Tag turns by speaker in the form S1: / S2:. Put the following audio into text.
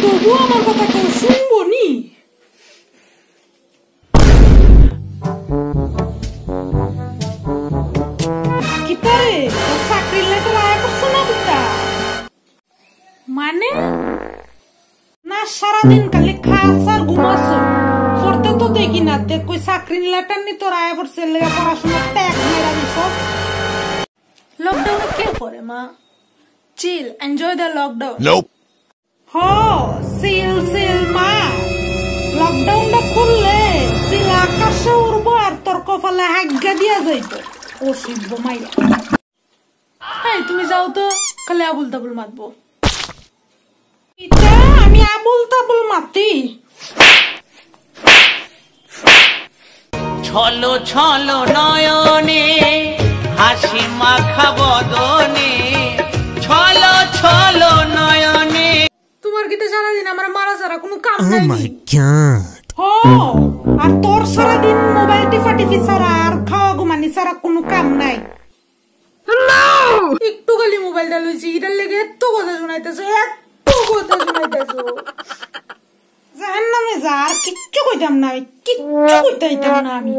S1: তবু আমার কথা কেউ শুনবো নি। কি পরে চাকরির লেটার আয় করছে না দুটা মানে না সারাদিন খালি খাস আর ঘুমাস পড়তে তো দেখি না দেখ কই চাকরির লেটার নি তোর আয় করছে পড়াশোনা ট্যাগ মেরা দিস। লকডাউনে কে পড়ে মা? চিল এনজয় দ্য লকডাউন। সিল মা লকডাউনটা খুললে সিল আকাশে উড়বো আর তোর কপালে হাগ্গা দিয়া যাইত অসিদ্ধ মাইয়া। এই তুমি যাও তো খালি আবুল তাবুল মাতবো। আমি আবুল তাবুল মাতি?
S2: ছলো ছলো নয়নে হাসি মাখা বদনে ছলো ছলো নয়নে।
S1: তোমার গীতে সারাদিন আমার মারা ছাড়া কোনো কাম নাই। আর তোর সারাদিন মোবাইল টিফাটিফি ছাড়া আর খাওয়া ঘুমানি ছাড়া কোনো কাম নাই। একটু খালি মোবাইলটা লইছি এটার লেগে এত কথা শোনাইতেছো জাহান্নামে যা আর কিচ্ছু কইতাম না, কিচ্ছু কইতাম না আমি।